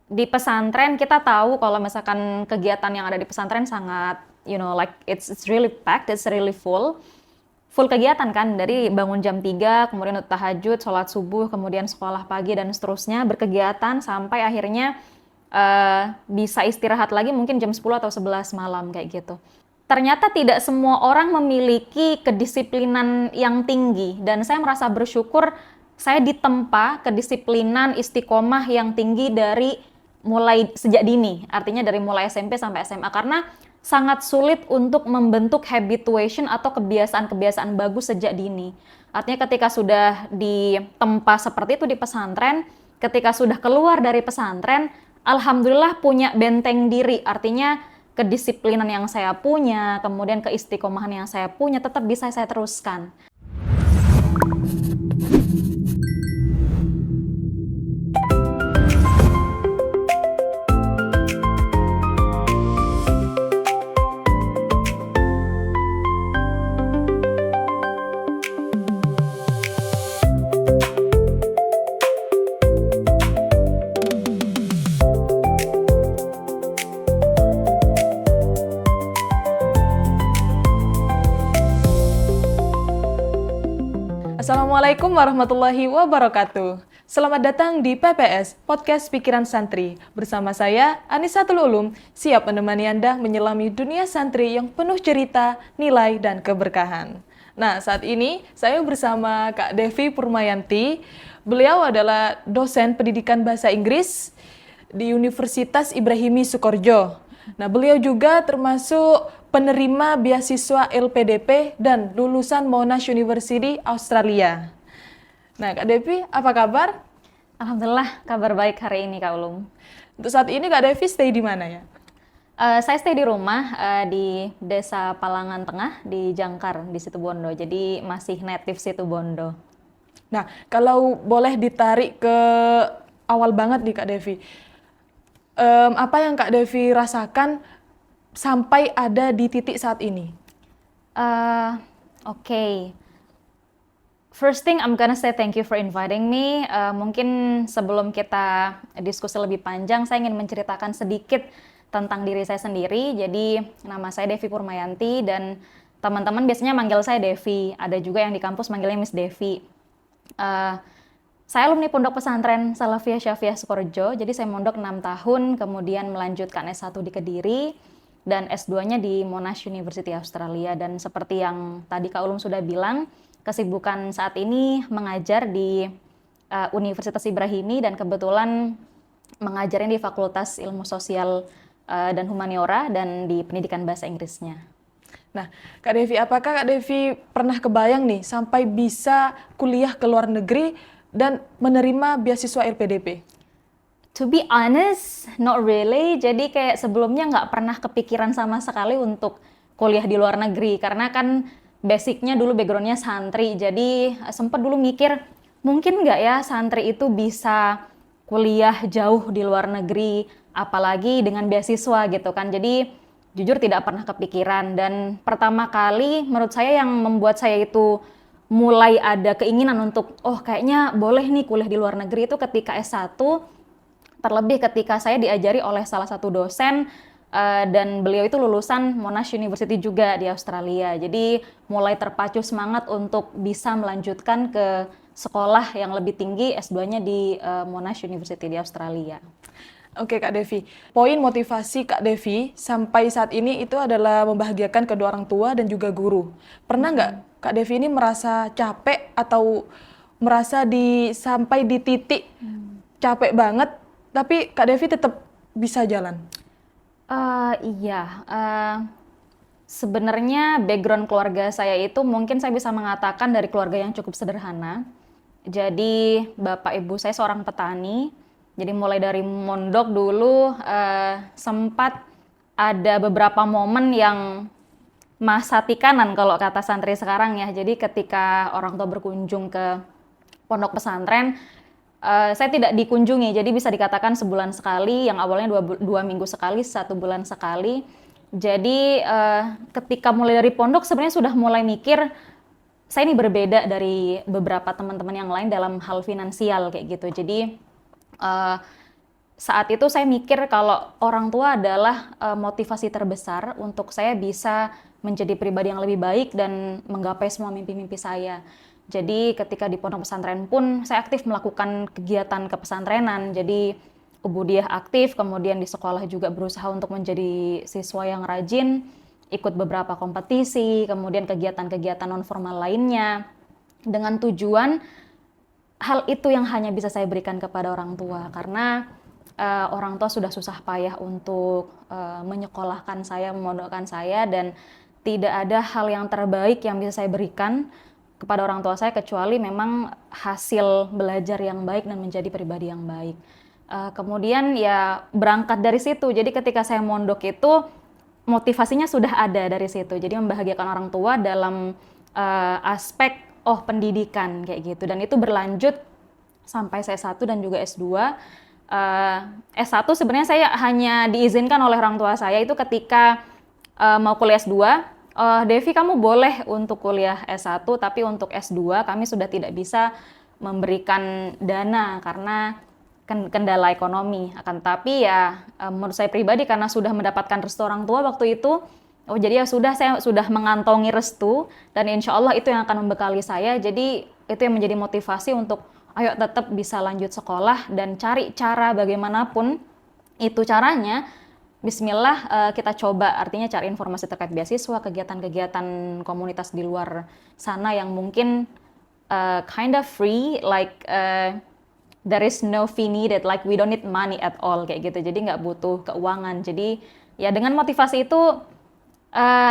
di pesantren kita tahu kalau misalkan kegiatan yang ada di pesantren sangat, like it's really packed, it's really full kegiatan kan, dari bangun jam 3, kemudian untuk tahajud, sholat subuh, kemudian sekolah pagi dan seterusnya, berkegiatan sampai akhirnya bisa istirahat lagi mungkin jam 10 atau 11 malam kayak gitu. Ternyata tidak semua orang memiliki kedisiplinan yang tinggi, dan saya merasa bersyukur saya ditempa kedisiplinan istiqomah yang tinggi dari mulai sejak dini, artinya dari mulai SMP sampai SMA, karena sangat sulit untuk membentuk habituation atau kebiasaan-kebiasaan bagus sejak dini. Artinya ketika sudah ditempa seperti itu di pesantren, ketika sudah keluar dari pesantren, alhamdulillah punya benteng diri, artinya kedisiplinan yang saya punya, kemudian keistiqomahan yang saya punya tetap bisa saya teruskan. Assalamualaikum warahmatullahi wabarakatuh. Selamat datang di PPS, Podcast Pikiran Santri. Bersama saya, Anisatul Ulum, siap menemani Anda menyelami dunia santri yang penuh cerita, nilai, dan keberkahan. Nah, saat ini saya bersama Kak Devi Purmayanti. Beliau adalah dosen pendidikan bahasa Inggris di Universitas Ibrahimi Sukoharjo. Nah, beliau juga termasuk penerima beasiswa LPDP dan lulusan Monash University Australia. Nah, Kak Devi, apa kabar? Alhamdulillah, kabar baik hari ini, Kak Ulum. Untuk saat ini Kak Devi stay di mana ya? Saya stay di rumah di Desa Palangan Tengah di Jangkar di Situbondo. Jadi masih native Situbondo. Nah, kalau boleh ditarik ke awal banget nih Kak Devi, apa yang Kak Devi rasakan sampai ada di titik saat ini? Oke. First thing, I'm gonna say thank you for inviting me. Mungkin sebelum kita diskusi lebih panjang, saya ingin menceritakan sedikit tentang diri saya sendiri. Jadi, nama saya Devi Purmayanti dan teman-teman biasanya manggil saya Devi. Ada juga yang di kampus manggilnya Miss Devi. Saya alumni Pondok Pesantren Salafiyah Syafi'iyah Sukoharjo. Jadi saya mondok 6 tahun, kemudian melanjutkan S1 di Kediri dan S2-nya di Monash University Australia. Dan seperti yang tadi Kak Ulum sudah bilang, kesibukan saat ini mengajar di Universitas Ibrahimi dan kebetulan mengajarnya di Fakultas Ilmu Sosial dan Humaniora dan di pendidikan bahasa Inggrisnya. Nah, Kak Devi, apakah Kak Devi pernah kebayang nih sampai bisa kuliah ke luar negeri dan menerima beasiswa LPDP? To be honest, not really. Jadi kayak sebelumnya nggak pernah kepikiran sama sekali untuk kuliah di luar negeri. Karena kan basicnya dulu backgroundnya santri. Jadi sempat dulu mikir, mungkin nggak ya santri itu bisa kuliah jauh di luar negeri, apalagi dengan beasiswa gitu kan. Jadi jujur tidak pernah kepikiran. Dan pertama kali menurut saya yang membuat saya itu mulai ada keinginan untuk, oh kayaknya boleh nih kuliah di luar negeri itu ketika S1, terlebih ketika saya diajari oleh salah satu dosen dan beliau itu lulusan Monash University juga di Australia. Jadi mulai terpacu semangat untuk bisa melanjutkan ke sekolah yang lebih tinggi S2-nya di Monash University di Australia. Oke Kak Devi, poin motivasi Kak Devi sampai saat ini itu adalah membahagiakan kedua orang tua dan juga guru. Pernah nggak Kak Devi ini merasa capek atau merasa sampai di titik capek banget, tapi Kak Devi tetap bisa jalan? Iya, sebenarnya background keluarga saya itu mungkin saya bisa mengatakan dari keluarga yang cukup sederhana. Jadi bapak ibu saya seorang petani. Jadi mulai dari mondok dulu sempat ada beberapa momen yang masa tikanan kalau kata santri sekarang ya. Jadi ketika orang tua berkunjung ke pondok pesantren, saya tidak dikunjungi, jadi bisa dikatakan sebulan sekali, yang awalnya dua minggu sekali, 1 bulan sekali. Jadi ketika mulai dari pondok sebenarnya sudah mulai mikir, saya ini berbeda dari beberapa teman-teman yang lain dalam hal finansial kayak gitu. Jadi saat itu saya mikir kalau orang tua adalah motivasi terbesar untuk saya bisa menjadi pribadi yang lebih baik dan menggapai semua mimpi-mimpi saya. Jadi ketika di pondok pesantren pun saya aktif melakukan kegiatan kepesantrenan. Jadi ubudiah aktif, kemudian di sekolah juga berusaha untuk menjadi siswa yang rajin, ikut beberapa kompetisi, kemudian kegiatan-kegiatan non formal lainnya dengan tujuan hal itu yang hanya bisa saya berikan kepada orang tua, karena orang tua sudah susah payah untuk menyekolahkan saya, memondokkan saya, dan tidak ada hal yang terbaik yang bisa saya berikan kepada orang tua saya kecuali memang hasil belajar yang baik dan menjadi pribadi yang baik. Kemudian ya berangkat dari situ, jadi ketika saya mondok itu motivasinya sudah ada dari situ, jadi membahagiakan orang tua dalam aspek pendidikan kayak gitu, dan itu berlanjut sampai saya S1 dan juga S2. S1 sebenarnya saya hanya diizinkan oleh orang tua saya itu ketika mau kuliah S2, Devi kamu boleh untuk kuliah S1, tapi untuk S2 kami sudah tidak bisa memberikan dana karena kendala ekonomi. Akan tapi ya menurut saya pribadi karena sudah mendapatkan restu orang tua waktu itu, jadi ya sudah, saya sudah mengantongi restu dan insya Allah itu yang akan membekali saya. Jadi itu yang menjadi motivasi untuk ayo tetap bisa lanjut sekolah dan cari cara bagaimanapun itu caranya. Bismillah kita coba, artinya cari informasi terkait beasiswa, kegiatan-kegiatan komunitas di luar sana yang mungkin kind of free, like there is no fee needed, like we don't need money at all kayak gitu. Jadi nggak butuh keuangan. Jadi ya dengan motivasi itu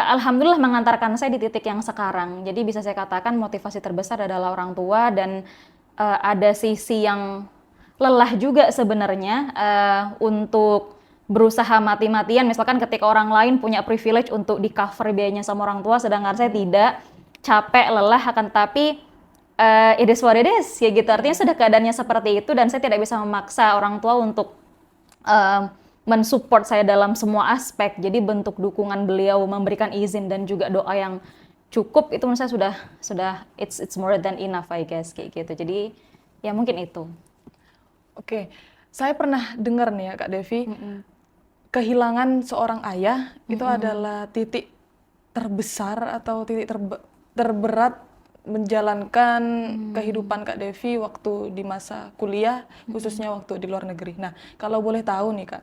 alhamdulillah mengantarkan saya di titik yang sekarang. Jadi bisa saya katakan motivasi terbesar adalah orang tua, dan ada sisi yang lelah juga sebenarnya untuk berusaha mati-matian. Misalkan ketika orang lain punya privilege untuk di cover biayanya sama orang tua, sedangkan saya tidak, capek, lelah, akan tapi it is what it is ya gitu. Artinya sudah keadaannya seperti itu dan saya tidak bisa memaksa orang tua untuk mensupport saya dalam semua aspek. Jadi bentuk dukungan beliau memberikan izin dan juga doa yang cukup itu menurut saya sudah it's more than enough I guess kayak gitu. Jadi ya mungkin itu. Oke, saya pernah dengar nih ya Kak Devi, kehilangan seorang ayah itu adalah titik terbesar atau titik terberat menjalankan kehidupan Kak Devi waktu di masa kuliah, khususnya waktu di luar negeri. Nah, kalau boleh tahu nih Kak,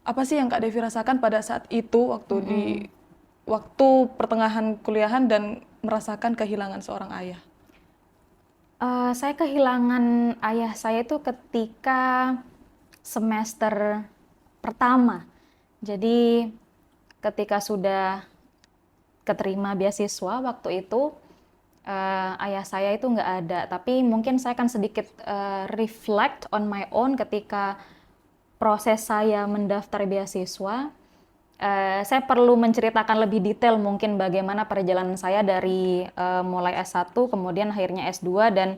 apa sih yang Kak Devi rasakan pada saat itu waktu pertengahan kuliahan dan merasakan kehilangan seorang ayah? Saya kehilangan ayah saya itu ketika semester pertama. Jadi ketika sudah keterima beasiswa waktu itu, ayah saya itu nggak ada. Tapi mungkin saya akan sedikit reflect on my own ketika proses saya mendaftar beasiswa. Saya perlu menceritakan lebih detail mungkin bagaimana perjalanan saya dari mulai S1 kemudian akhirnya S2, dan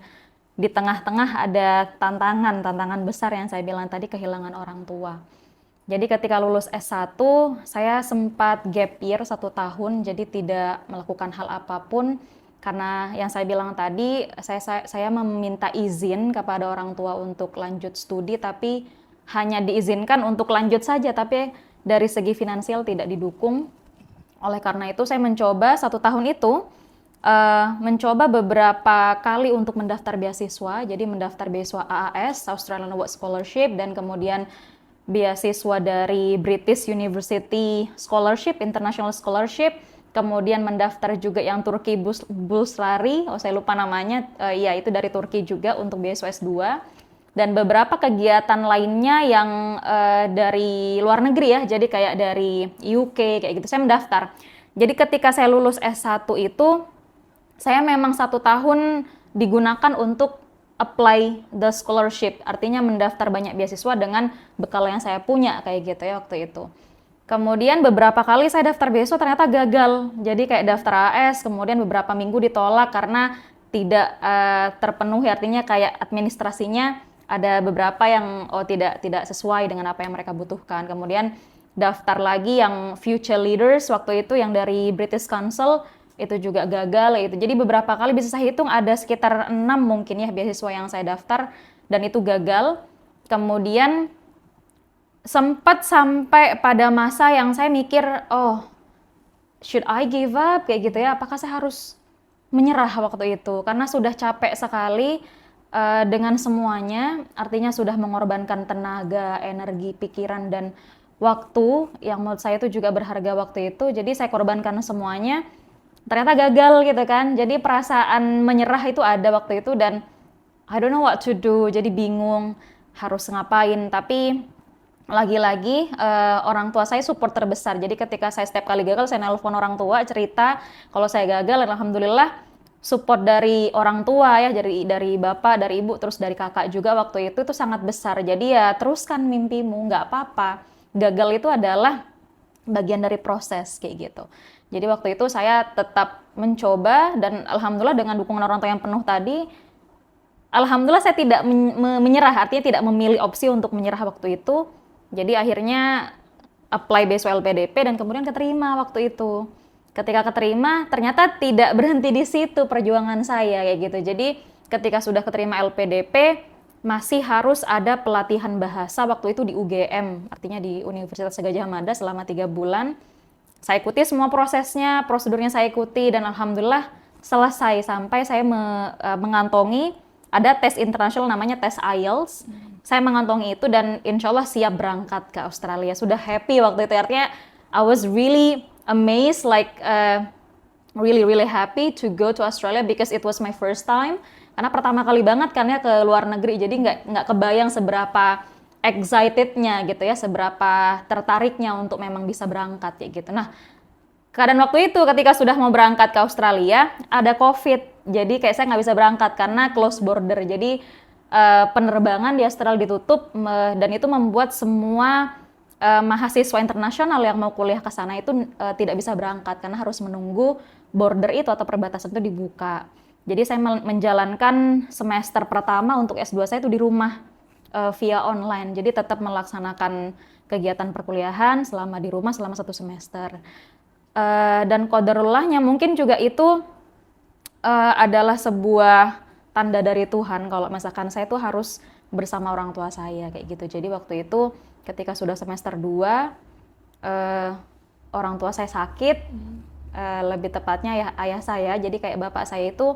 di tengah-tengah ada tantangan besar yang saya bilang tadi, kehilangan orang tua. Jadi ketika lulus S1 saya sempat gap year 1 tahun, jadi tidak melakukan hal apapun karena yang saya bilang tadi, saya meminta izin kepada orang tua untuk lanjut studi, tapi hanya diizinkan untuk lanjut saja, tapi dari segi finansial tidak didukung. Oleh karena itu saya mencoba 1 tahun itu mencoba beberapa kali untuk mendaftar beasiswa. Jadi mendaftar beasiswa AAS, Australian Award Scholarship, dan kemudian beasiswa dari British University Scholarship, International Scholarship. Kemudian mendaftar juga yang Turki Bursary, saya lupa namanya, ya itu dari Turki juga untuk beasiswa S2. Dan beberapa kegiatan lainnya yang dari luar negeri ya, jadi kayak dari UK kayak gitu, saya mendaftar. Jadi ketika saya lulus S1 itu, saya memang 1 tahun digunakan untuk apply the scholarship, artinya mendaftar banyak beasiswa dengan bekal yang saya punya kayak gitu ya waktu itu. Kemudian beberapa kali saya daftar beasiswa ternyata gagal, jadi kayak daftar AS, kemudian beberapa minggu ditolak karena tidak terpenuhi, artinya kayak administrasinya ada beberapa yang tidak sesuai dengan apa yang mereka butuhkan. Kemudian daftar lagi yang Future Leaders waktu itu yang dari British Council, itu juga gagal gitu. Jadi beberapa kali bisa saya hitung ada sekitar 6 mungkin ya beasiswa yang saya daftar dan itu gagal. Kemudian sempat sampai pada masa yang saya mikir, oh, should I give up kayak gitu ya? Apakah saya harus menyerah waktu itu? Karena sudah capek sekali dengan semuanya, artinya sudah mengorbankan tenaga, energi, pikiran dan waktu yang menurut saya itu juga berharga waktu itu. Jadi saya korbankan semuanya. Ternyata gagal gitu kan. Jadi perasaan menyerah itu ada waktu itu dan I don't know what to do. Jadi bingung harus ngapain. Tapi lagi-lagi orang tua saya support terbesar. Jadi ketika saya setiap kali gagal saya nelpon orang tua cerita kalau saya gagal, alhamdulillah support dari orang tua ya, dari bapak, dari ibu, terus dari kakak juga waktu itu sangat besar. Jadi ya teruskan mimpimu, nggak apa-apa. Gagal itu adalah bagian dari proses kayak gitu. Jadi waktu itu saya tetap mencoba dan alhamdulillah dengan dukungan orang tua yang penuh tadi, alhamdulillah saya tidak menyerah, artinya tidak memilih opsi untuk menyerah waktu itu. Jadi akhirnya apply beasiswa LPDP dan kemudian keterima waktu itu. Ketika keterima, ternyata tidak berhenti di situ perjuangan saya kayak gitu. Jadi ketika sudah keterima LPDP, masih harus ada pelatihan bahasa waktu itu di UGM, artinya di Universitas Gadjah Mada selama 3 bulan. Saya ikuti semua prosesnya, prosedurnya saya ikuti dan alhamdulillah selesai sampai saya mengantongi ada tes internasional namanya tes IELTS. Saya mengantongi itu dan insya Allah siap berangkat ke Australia. Sudah happy waktu itu, artinya I was really amazed, like really happy to go to Australia because it was my first time. Karena pertama kali banget kan ya ke luar negeri, jadi nggak kebayang seberapa excitednya gitu ya, seberapa tertariknya untuk memang bisa berangkat kayak gitu. Nah, keadaan waktu itu ketika sudah mau berangkat ke Australia ada COVID, jadi kayak saya nggak bisa berangkat karena close border. Jadi penerbangan di Australia ditutup dan itu membuat semua mahasiswa internasional yang mau kuliah ke sana itu tidak bisa berangkat karena harus menunggu border itu atau perbatasan itu dibuka. Jadi saya menjalankan semester pertama untuk S2 saya itu di rumah via online. Jadi tetap melaksanakan kegiatan perkuliahan selama di rumah selama 1 semester. Dan qadarullahnya mungkin juga itu adalah sebuah tanda dari Tuhan kalau misalkan saya tuh harus bersama orang tua saya kayak gitu. Jadi waktu itu ketika sudah semester 2 orang tua saya sakit, lebih tepatnya ya ayah saya. Jadi kayak bapak saya itu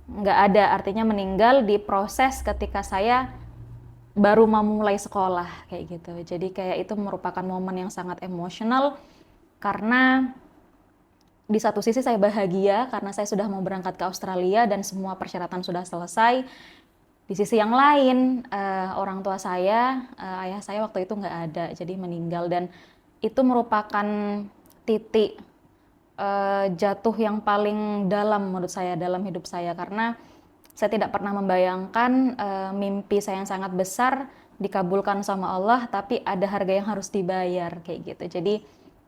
nggak ada, artinya meninggal di proses ketika saya baru mau mulai sekolah kayak gitu. Jadi kayak itu merupakan momen yang sangat emosional karena di satu sisi saya bahagia karena saya sudah mau berangkat ke Australia dan semua persyaratan sudah selesai. Di sisi yang lain orang tua saya, ayah saya waktu itu nggak ada, jadi meninggal dan itu merupakan titik jatuh yang paling dalam menurut saya dalam hidup saya karena saya tidak pernah membayangkan mimpi saya yang sangat besar dikabulkan sama Allah tapi ada harga yang harus dibayar kayak gitu. Jadi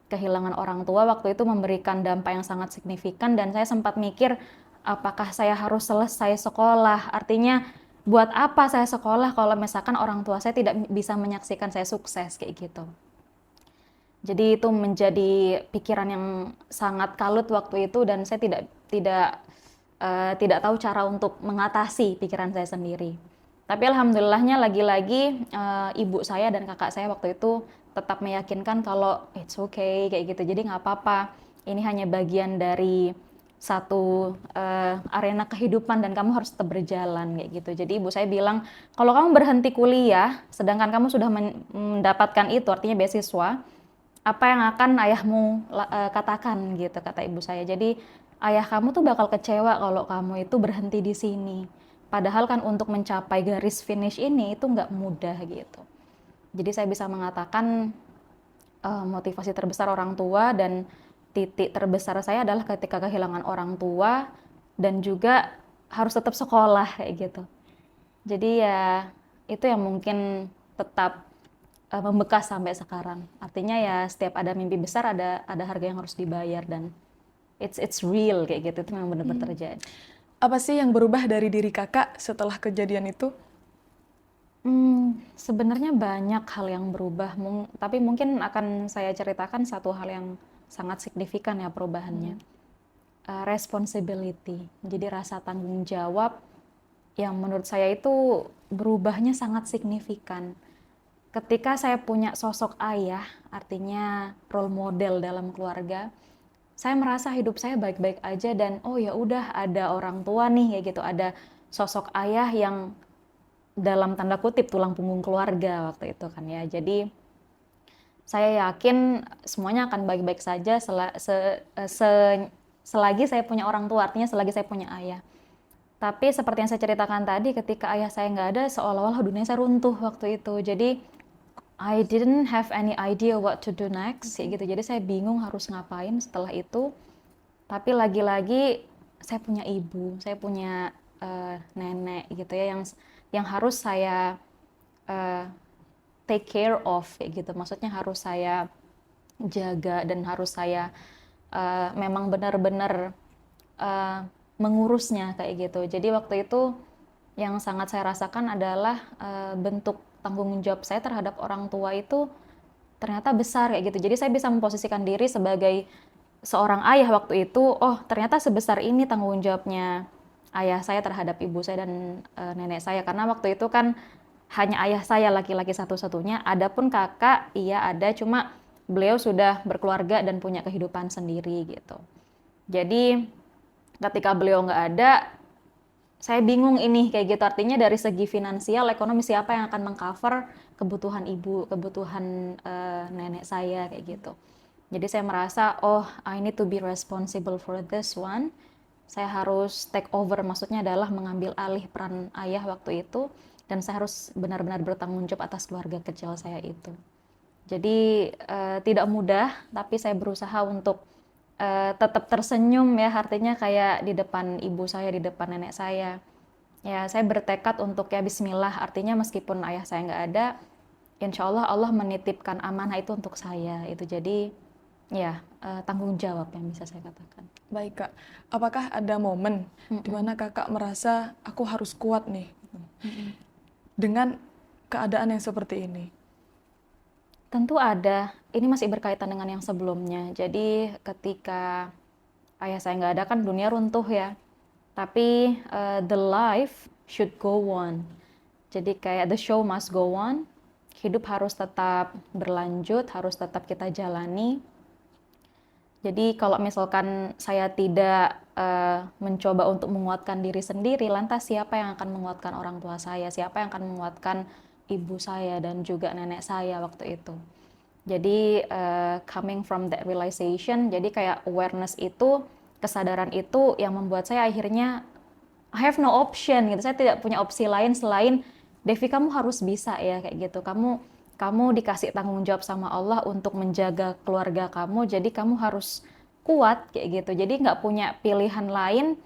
kehilangan orang tua waktu itu memberikan dampak yang sangat signifikan dan saya sempat mikir apakah saya harus selesai sekolah, artinya buat apa saya sekolah kalau misalkan orang tua saya tidak bisa menyaksikan saya sukses kayak gitu. Jadi itu menjadi pikiran yang sangat kalut waktu itu dan saya tidak tahu cara untuk mengatasi pikiran saya sendiri. Tapi alhamdulillahnya lagi-lagi ibu saya dan kakak saya waktu itu tetap meyakinkan kalau it's okay kayak gitu. Jadi nggak apa-apa. Ini hanya bagian dari satu arena kehidupan dan kamu harus tetap berjalan kayak gitu. Jadi ibu saya bilang kalau kamu berhenti kuliah, sedangkan kamu sudah mendapatkan itu, artinya beasiswa, apa yang akan ayahmu katakan gitu, kata ibu saya. Jadi ayah kamu tuh bakal kecewa kalau kamu itu berhenti di sini. Padahal kan untuk mencapai garis finish ini itu nggak mudah gitu. Jadi saya bisa mengatakan motivasi terbesar orang tua dan titik terbesar saya adalah ketika kehilangan orang tua dan juga harus tetap sekolah kayak gitu. Jadi ya itu yang mungkin tetap membekas sampai sekarang. Artinya ya setiap ada mimpi besar ada harga yang harus dibayar dan it's real kayak gitu, itu memang benar-benar terjadi. Apa sih yang berubah dari diri kakak setelah kejadian itu? Sebenarnya banyak hal yang berubah, tapi mungkin akan saya ceritakan satu hal yang sangat signifikan ya perubahannya. Responsibility, jadi rasa tanggung jawab yang menurut saya itu berubahnya sangat signifikan. ketika saya punya sosok ayah, artinya role model dalam keluarga, saya merasa hidup saya baik-baik aja dan oh ya udah ada orang tua nih kayak gitu, ada sosok ayah yang dalam tanda kutip tulang punggung keluarga waktu itu kan ya. Jadi saya yakin semuanya akan baik-baik saja selagi saya punya orang tua, artinya selagi saya punya ayah. Tapi seperti yang saya ceritakan tadi, ketika ayah saya nggak ada, seolah-olah dunia saya runtuh waktu itu. Jadi I didn't have any idea what to do next, kayak gitu. Jadi saya bingung harus ngapain setelah itu. Tapi lagi-lagi saya punya ibu, saya punya nenek gitu ya, yang harus saya eh, take care of kayak gitu. Maksudnya harus saya jaga dan harus saya memang benar-benar mengurusnya kayak gitu. Jadi waktu itu yang sangat saya rasakan adalah bentuk tanggung jawab saya terhadap orang tua itu ternyata besar kayak gitu. Jadi saya bisa memposisikan diri sebagai seorang ayah waktu itu. Oh, ternyata sebesar ini tanggung jawabnya ayah saya terhadap ibu saya dan nenek saya. Karena waktu itu kan hanya ayah saya laki-laki satu-satunya. Adapun kakak, iya ada, cuma beliau sudah berkeluarga dan punya kehidupan sendiri gitu. Jadi ketika beliau nggak ada, saya bingung ini kayak gitu. Artinya dari segi finansial, ekonomi siapa yang akan mengcover kebutuhan ibu, kebutuhan nenek saya kayak gitu. Jadi saya merasa, oh I need to be responsible for this one. Saya harus take over, maksudnya adalah mengambil alih peran ayah waktu itu. Dan saya harus benar-benar bertanggung jawab atas keluarga kecil saya itu. Jadi tidak mudah, tapi saya berusaha untuk tetap tersenyum ya, artinya kayak di depan ibu saya, di depan nenek saya. Ya, saya bertekad untuk ya bismillah, artinya meskipun ayah saya nggak ada, insya Allah Allah menitipkan amanah itu untuk saya. Itu jadi ya tanggung jawab yang bisa saya katakan. Baik Kak, apakah ada momen di mana Kakak merasa aku harus kuat nih dengan keadaan yang seperti ini? Tentu ada. Ini masih berkaitan dengan yang sebelumnya. Jadi ketika ayah saya nggak ada kan dunia runtuh ya. Tapi the life should go on. Jadi kayak the show must go on. Hidup harus tetap berlanjut, harus tetap kita jalani. Jadi kalau misalkan saya tidak mencoba untuk menguatkan diri sendiri, lantas siapa yang akan menguatkan orang tua saya? Siapa yang akan menguatkan ibu saya dan juga nenek saya waktu itu? Jadi coming from that realization, jadi kayak awareness itu, kesadaran itu yang membuat saya akhirnya I have no option gitu. Saya tidak punya opsi lain selain Devi, kamu harus bisa ya kayak gitu. Kamu dikasih tanggung jawab sama Allah untuk menjaga keluarga kamu, jadi kamu harus kuat kayak gitu. Jadi nggak punya pilihan lain,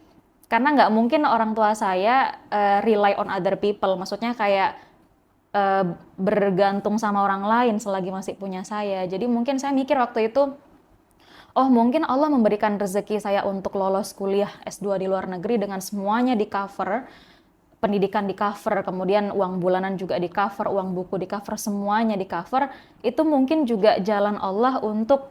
karena nggak mungkin orang tua saya rely on other people. Maksudnya kayak bergantung sama orang lain selagi masih punya saya. Jadi mungkin saya mikir waktu itu, oh mungkin Allah memberikan rezeki saya untuk lolos kuliah S2 di luar negeri dengan semuanya di cover, pendidikan di cover, kemudian uang bulanan juga di cover, uang buku di cover, semuanya di cover. Itu mungkin juga jalan Allah untuk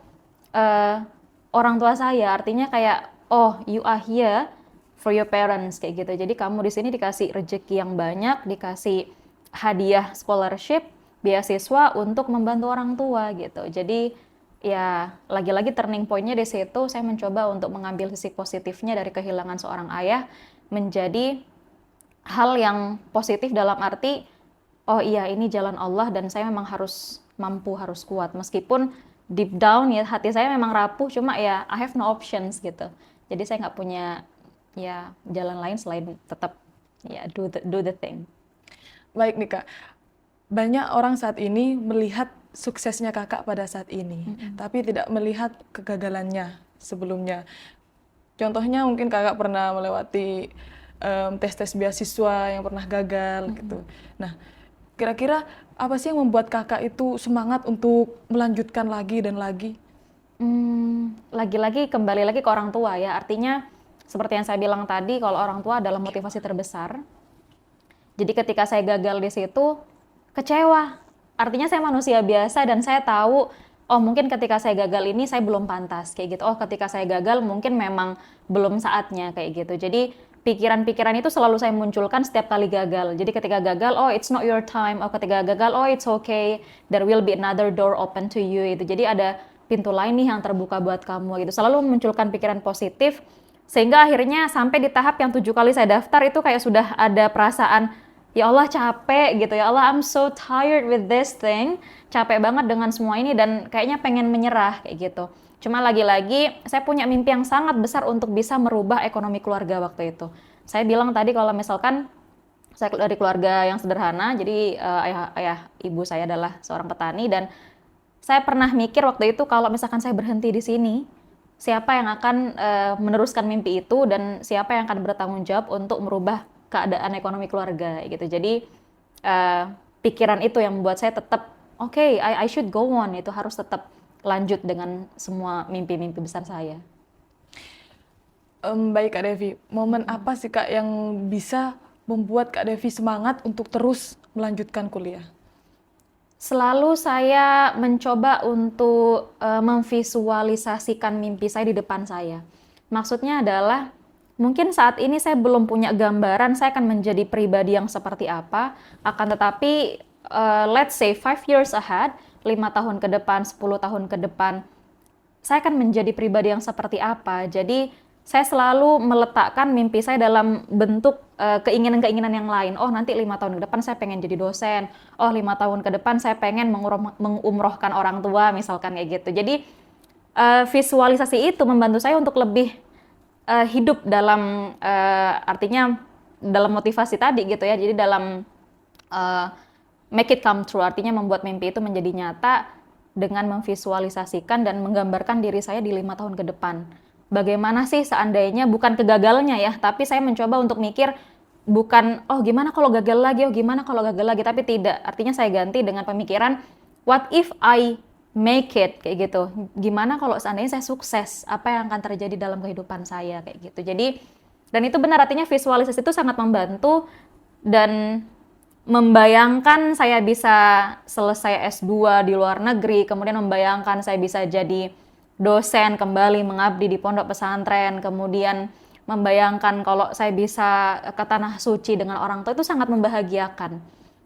orang tua saya. Artinya kayak, oh you are here for your parents kayak gitu. Jadi kamu di sini dikasih rezeki yang banyak, dikasih hadiah scholarship, beasiswa untuk membantu orang tua gitu. Jadi ya lagi-lagi turning point-nya di situ, saya mencoba untuk mengambil sisi positifnya dari kehilangan seorang ayah menjadi hal yang positif dalam arti, oh iya ini jalan Allah dan saya memang harus mampu, harus kuat. Meskipun deep down ya hati saya memang rapuh, cuma ya I have no options gitu. Jadi saya nggak punya ya jalan lain selain tetap ya do the thing. Baik nih Kak, banyak orang saat ini melihat suksesnya Kakak pada saat ini, tapi tidak melihat kegagalannya sebelumnya. Contohnya mungkin Kakak pernah melewati tes-tes beasiswa yang pernah gagal gitu. Nah, kira-kira apa sih yang membuat Kakak itu semangat untuk melanjutkan lagi dan lagi? Lagi-lagi kembali lagi ke orang tua ya, artinya seperti yang saya bilang tadi, kalau orang tua adalah motivasi terbesar. Jadi ketika saya gagal di situ, kecewa. Artinya saya manusia biasa dan saya tahu, oh mungkin ketika saya gagal ini saya belum pantas kayak gitu. Oh ketika saya gagal mungkin memang belum saatnya kayak gitu. Jadi pikiran-pikiran itu selalu saya munculkan setiap kali gagal. Jadi ketika gagal, oh it's not your time. Oh ketika gagal, oh it's okay. There will be another door open to you. Itu. Jadi ada pintu lain nih yang terbuka buat kamu gitu. Selalu memunculkan pikiran positif. Sehingga akhirnya sampai di tahap yang 7 kali saya daftar itu kayak sudah ada perasaan, ya Allah capek gitu. Ya Allah I'm so tired with this thing. Capek banget dengan semua ini dan kayaknya pengen menyerah kayak gitu. Cuma lagi-lagi saya punya mimpi yang sangat besar untuk bisa merubah ekonomi keluarga waktu itu. Saya bilang tadi kalau misalkan saya dari keluarga yang sederhana, jadi ayah ibu saya adalah seorang petani dan saya pernah mikir waktu itu kalau misalkan saya berhenti di sini, siapa yang akan meneruskan mimpi itu dan siapa yang akan bertanggung jawab untuk merubah keadaan ekonomi keluarga gitu. Jadi pikiran itu yang membuat saya tetap okay, I should go on, itu harus tetap lanjut dengan semua mimpi-mimpi besar saya. Baik Kak Devi, momen apa sih Kak yang bisa membuat Kak Devi semangat untuk terus melanjutkan kuliah? Selalu saya mencoba untuk memvisualisasikan mimpi saya di depan saya. Maksudnya adalah mungkin saat ini saya belum punya gambaran saya akan menjadi pribadi yang seperti apa, akan tetapi let's say 5 years ahead, 5 tahun ke depan, 10 tahun ke depan, saya akan menjadi pribadi yang seperti apa. Jadi saya selalu meletakkan mimpi saya dalam bentuk keinginan-keinginan yang lain. Oh nanti 5 tahun ke depan saya pengen jadi dosen. Oh 5 tahun ke depan saya pengen mengumrohkan orang tua misalkan kayak gitu. Jadi visualisasi itu membantu saya untuk lebih hidup dalam artinya dalam motivasi tadi gitu ya. Jadi dalam make it come true, artinya membuat mimpi itu menjadi nyata dengan memvisualisasikan dan menggambarkan diri saya di 5 tahun ke depan. Bagaimana sih seandainya, bukan kegagalannya ya, tapi saya mencoba untuk mikir bukan, oh gimana kalau gagal lagi, oh gimana kalau gagal lagi, tapi tidak. Artinya saya ganti dengan pemikiran, what if I make it, kayak gitu. Gimana kalau seandainya saya sukses, apa yang akan terjadi dalam kehidupan saya, kayak gitu. Jadi, dan itu benar, artinya visualisasi itu sangat membantu dan membayangkan saya bisa selesai S2 di luar negeri, kemudian membayangkan saya bisa jadi dosen kembali mengabdi di pondok pesantren, kemudian membayangkan kalau saya bisa ke tanah suci dengan orang tua, itu sangat membahagiakan.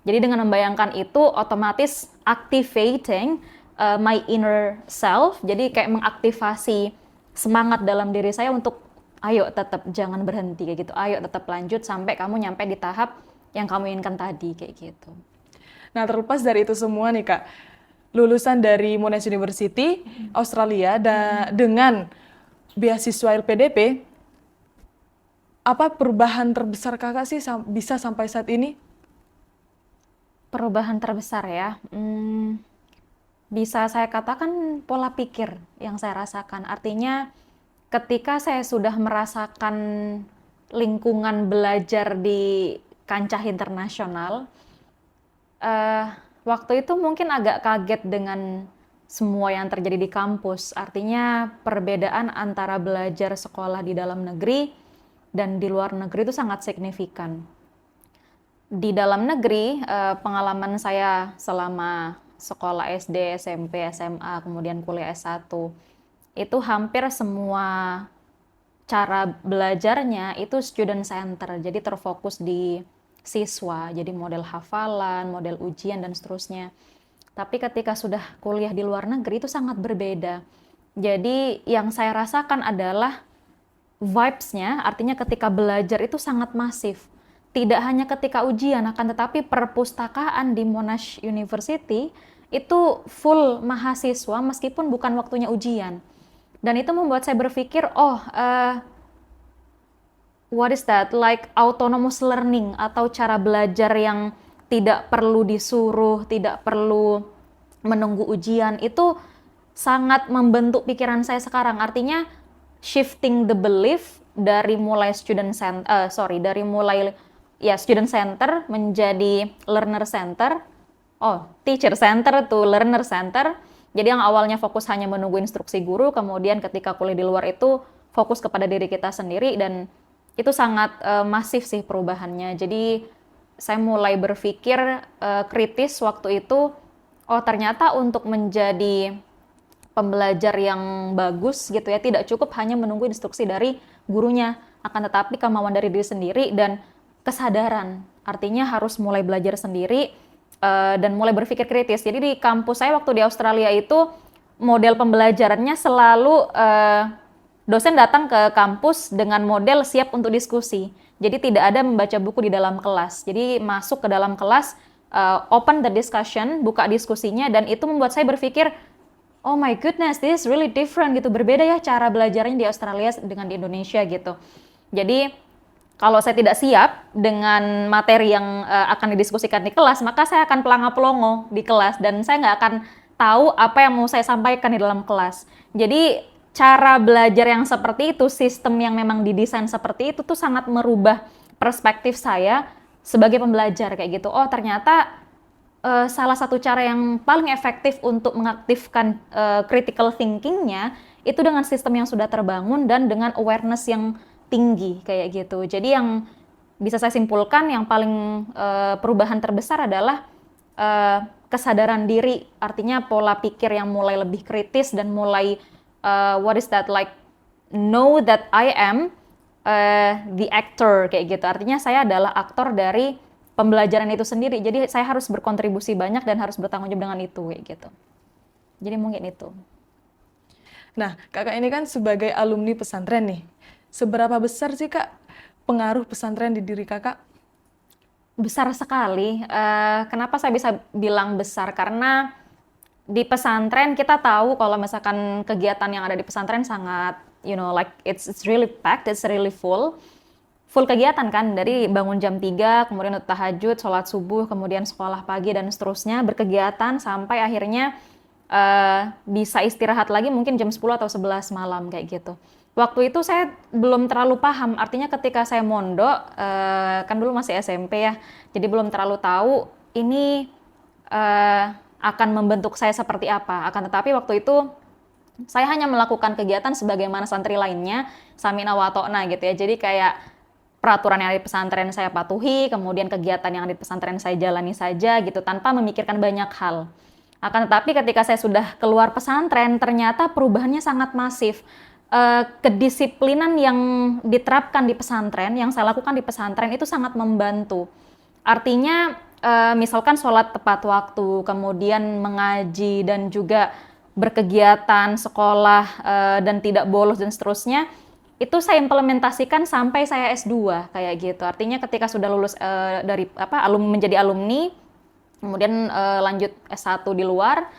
Jadi dengan membayangkan itu otomatis activating my inner self, jadi kayak mengaktifasi semangat dalam diri saya untuk ayo tetap jangan berhenti kayak gitu, ayo tetap lanjut sampai kamu nyampe di tahap yang kamu inginkan tadi, kayak gitu. Nah, terlepas dari itu semua nih Kak, lulusan dari Monash University, Australia, dengan beasiswa LPDP, apa perubahan terbesar Kakak sih bisa sampai saat ini? Perubahan terbesar ya, bisa saya katakan pola pikir yang saya rasakan. Artinya ketika saya sudah merasakan lingkungan belajar di kancah internasional, waktu itu mungkin agak kaget dengan semua yang terjadi di kampus. Artinya perbedaan antara belajar sekolah di dalam negeri dan di luar negeri itu sangat signifikan. Di dalam negeri, pengalaman saya selama sekolah SD, SMP, SMA, kemudian kuliah S1, itu hampir semua cara belajarnya itu student center, jadi terfokus di siswa, jadi model hafalan, model ujian, dan seterusnya. Tapi ketika sudah kuliah di luar negeri itu sangat berbeda. Jadi yang saya rasakan adalah vibes-nya, artinya ketika belajar itu sangat masif. Tidak hanya ketika ujian, akan tetapi perpustakaan di Monash University itu full mahasiswa meskipun bukan waktunya ujian. Dan itu membuat saya berpikir, what is that? Like autonomous learning atau cara belajar yang tidak perlu disuruh, tidak perlu menunggu ujian, itu sangat membentuk pikiran saya sekarang. Artinya shifting the belief dari mulai student center menjadi learner center, teacher center to learner center. Jadi yang awalnya fokus hanya menunggu instruksi guru, kemudian ketika kuliah di luar itu fokus kepada diri kita sendiri, dan itu sangat masif sih perubahannya. Jadi saya mulai berpikir kritis waktu itu, ternyata untuk menjadi pembelajar yang bagus gitu ya, tidak cukup hanya menunggu instruksi dari gurunya. akan tetapi kemauan dari diri sendiri dan kesadaran. Artinya harus mulai belajar sendiri dan mulai berpikir kritis. Jadi di kampus saya waktu di Australia itu model pembelajarannya selalu dosen datang ke kampus dengan model siap untuk diskusi. Jadi tidak ada membaca buku di dalam kelas. Jadi masuk ke dalam kelas, open the discussion, buka diskusinya, dan itu membuat saya berpikir, oh my goodness, this is really different gitu. Berbeda ya cara belajarnya di Australia dengan di Indonesia gitu. Jadi kalau saya tidak siap dengan materi yang akan didiskusikan di kelas, maka saya akan pelanga-pelongo di kelas dan saya nggak akan tahu apa yang mau saya sampaikan di dalam kelas. Jadi cara belajar yang seperti itu, sistem yang memang didesain seperti itu tuh sangat merubah perspektif saya sebagai pembelajar kayak gitu. Oh ternyata salah satu cara yang paling efektif untuk mengaktifkan critical thinking-nya itu dengan sistem yang sudah terbangun dan dengan awareness yang tinggi kayak gitu. Jadi yang bisa saya simpulkan yang paling perubahan terbesar adalah kesadaran diri, artinya pola pikir yang mulai lebih kritis dan mulai what is that like know that I am the actor kayak gitu. Artinya saya adalah aktor dari pembelajaran itu sendiri. Jadi saya harus berkontribusi banyak dan harus bertanggung jawab dengan itu kayak gitu. Jadi mungkin itu. Nah, kakak ini kan sebagai alumni pesantren nih. Seberapa besar sih kak pengaruh pesantren di diri kakak? Besar sekali. Kenapa saya bisa bilang besar? Karena di pesantren kita tahu kalau misalkan kegiatan yang ada di pesantren sangat, like it's really packed, it's really full kegiatan kan, dari bangun jam 3, kemudian tahajud, sholat subuh, kemudian sekolah pagi dan seterusnya, berkegiatan sampai akhirnya bisa istirahat lagi mungkin jam 10 atau 11 malam kayak gitu. Waktu itu saya belum terlalu paham, artinya ketika saya mondok, kan dulu masih SMP ya, jadi belum terlalu tahu ini akan membentuk saya seperti apa. Akan tetapi waktu itu saya hanya melakukan kegiatan sebagaimana santri lainnya, samina wa ta'na gitu ya. Jadi kayak peraturan yang ada di pesantren saya patuhi, kemudian kegiatan yang ada di pesantren saya jalani saja gitu, tanpa memikirkan banyak hal. Akan tetapi ketika saya sudah keluar pesantren, ternyata perubahannya sangat masif. Kedisiplinan yang diterapkan di pesantren, yang saya lakukan di pesantren itu sangat membantu. Artinya misalkan sholat tepat waktu, kemudian mengaji dan juga berkegiatan sekolah dan tidak bolos dan seterusnya, itu saya implementasikan sampai saya S2 kayak gitu. Artinya ketika sudah lulus menjadi alumni, kemudian lanjut S1 di luar,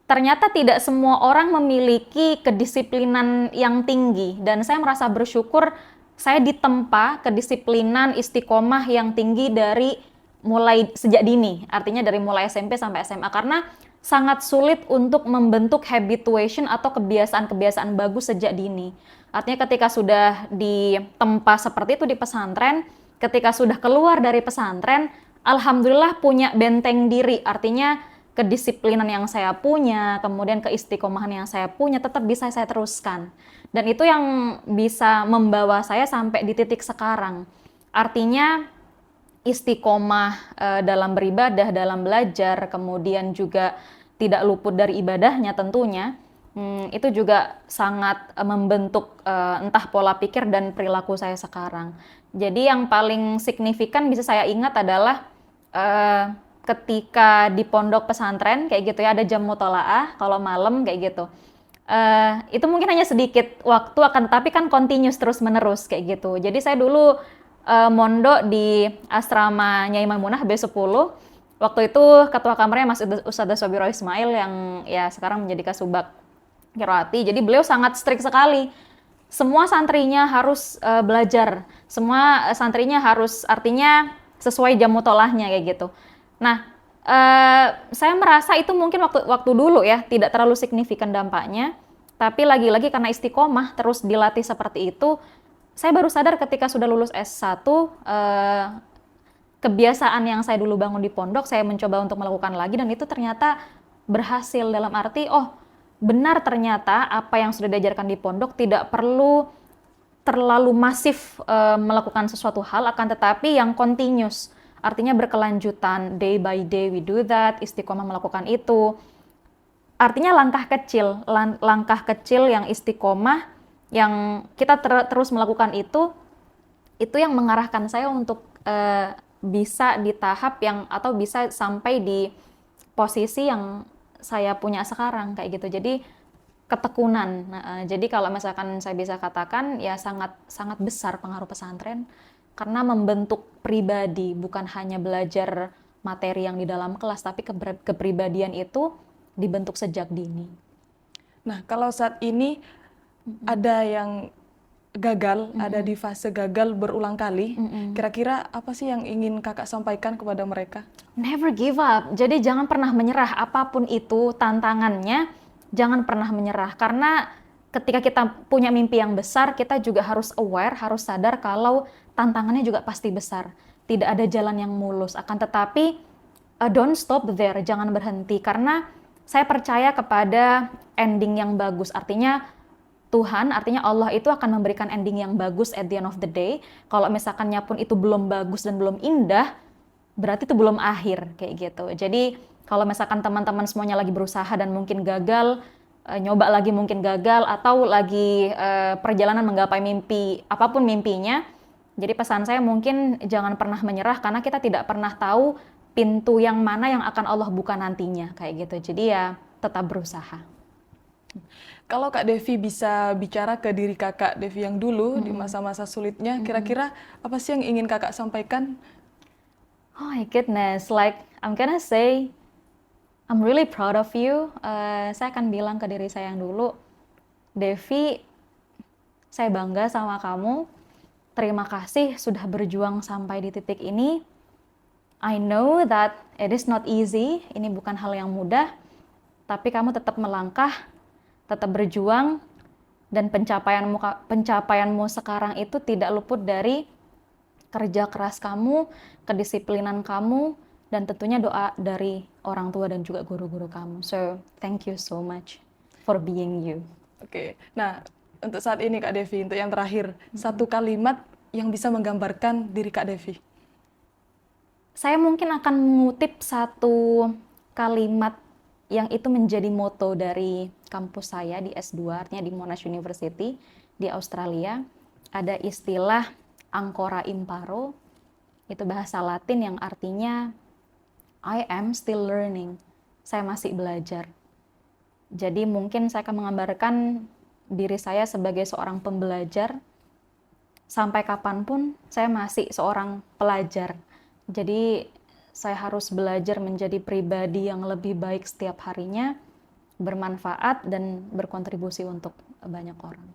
ternyata tidak semua orang memiliki kedisiplinan yang tinggi, dan saya merasa bersyukur saya ditempa kedisiplinan istiqomah yang tinggi dari mulai sejak dini, artinya dari mulai SMP sampai SMA, karena sangat sulit untuk membentuk habituation atau kebiasaan-kebiasaan bagus sejak dini. Artinya ketika sudah ditempa seperti itu di pesantren, ketika sudah keluar dari pesantren, alhamdulillah punya benteng diri, artinya kedisiplinan yang saya punya, kemudian keistiqomahan yang saya punya tetap bisa saya teruskan. Dan itu yang bisa membawa saya sampai di titik sekarang. Artinya istiqomah dalam beribadah, dalam belajar, kemudian juga tidak luput dari ibadahnya tentunya, itu juga sangat membentuk entah pola pikir dan perilaku saya sekarang. Jadi yang paling signifikan bisa saya ingat adalah ketika di pondok pesantren kayak gitu ya, ada jam mutolaah kalau malam kayak gitu. Itu mungkin hanya sedikit waktu, akan tetapi kan continuous terus menerus kayak gitu. Jadi saya dulu mondok di asrama Nyai Maimunah B10. Waktu itu ketua kamarnya Mas Ustadz Sobiro Ismail yang ya sekarang menjadi Kasubag Qiraati. Jadi beliau sangat strict sekali. Semua santrinya harus belajar. Semua santrinya harus, artinya sesuai jam mutolahnya kayak gitu. Nah, saya merasa itu mungkin waktu dulu ya tidak terlalu signifikan dampaknya. Tapi lagi-lagi karena istiqomah terus dilatih seperti itu, saya baru sadar ketika sudah lulus S1, kebiasaan yang saya dulu bangun di pondok, saya mencoba untuk melakukan lagi, dan itu ternyata berhasil dalam arti, oh benar ternyata apa yang sudah diajarkan di pondok tidak perlu terlalu masif melakukan sesuatu hal, akan tetapi yang continuous, artinya berkelanjutan, day by day we do that, istiqomah melakukan itu. Artinya langkah kecil yang istiqomah, yang kita terus melakukan itu, itu yang mengarahkan saya untuk bisa di tahap yang atau bisa sampai di posisi yang saya punya sekarang kayak gitu. Jadi ketekunan. Nah, jadi kalau misalkan saya bisa katakan ya sangat sangat besar pengaruh pesantren karena membentuk pribadi, bukan hanya belajar materi yang di dalam kelas, tapi kepribadian itu dibentuk sejak dini. Nah, kalau saat ini ada yang gagal, ada di fase gagal berulang kali, kira-kira apa sih yang ingin kakak sampaikan kepada mereka? Never give up. Jadi jangan pernah menyerah, apapun itu tantangannya, jangan pernah menyerah. Karena ketika kita punya mimpi yang besar, kita juga harus aware, harus sadar kalau tantangannya juga pasti besar. Tidak ada jalan yang mulus. Akan tetapi, don't stop there, jangan berhenti. Karena saya percaya kepada ending yang bagus. Artinya Tuhan, artinya Allah itu akan memberikan ending yang bagus at the end of the day. Kalau misalkannya pun itu belum bagus dan belum indah, berarti itu belum akhir kayak gitu. Jadi kalau misalkan teman-teman semuanya lagi berusaha dan mungkin gagal, nyoba lagi mungkin gagal, atau lagi perjalanan menggapai mimpi, apapun mimpinya, jadi pesan saya mungkin jangan pernah menyerah karena kita tidak pernah tahu pintu yang mana yang akan Allah buka nantinya kayak gitu. Jadi ya tetap berusaha. Kalau Kak Devi bisa bicara ke diri Kakak Devi yang dulu di masa-masa sulitnya, kira-kira apa sih yang ingin Kakak sampaikan? Oh my goodness, like I'm gonna say I'm really proud of you. Saya akan bilang ke diri saya yang dulu, Devi, saya bangga sama kamu. Terima kasih sudah berjuang sampai di titik ini. I know that it is not easy. Ini bukan hal yang mudah, tapi kamu tetap melangkah, tetap berjuang, dan pencapaianmu sekarang itu tidak luput dari kerja keras kamu, kedisiplinan kamu, dan tentunya doa dari orang tua dan juga guru-guru kamu. So, thank you so much for being you. Oke, nah untuk saat ini Kak Devi, untuk yang terakhir, satu kalimat yang bisa menggambarkan diri Kak Devi. Saya mungkin akan mengutip satu kalimat yang itu menjadi moto dari kampus saya di S2, artinya di Monash University di Australia. Ada istilah ancora imparo, itu bahasa Latin yang artinya I am still learning, saya masih belajar. Jadi mungkin saya akan menggambarkan diri saya sebagai seorang pembelajar, sampai kapanpun saya masih seorang pelajar. Jadi saya harus belajar menjadi pribadi yang lebih baik setiap harinya, bermanfaat dan berkontribusi untuk banyak orang.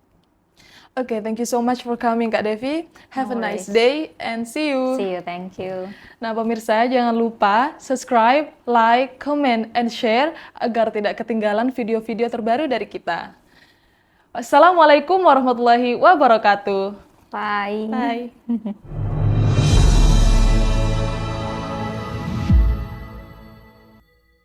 Oke, thank you so much for coming Kak Devi. Have a No nice worries. day and see you. See you, thank you. Nah pemirsa, jangan lupa subscribe, like, comment, and share agar tidak ketinggalan video-video terbaru dari kita. Wassalamualaikum warahmatullahi wabarakatuh. Bye. Bye.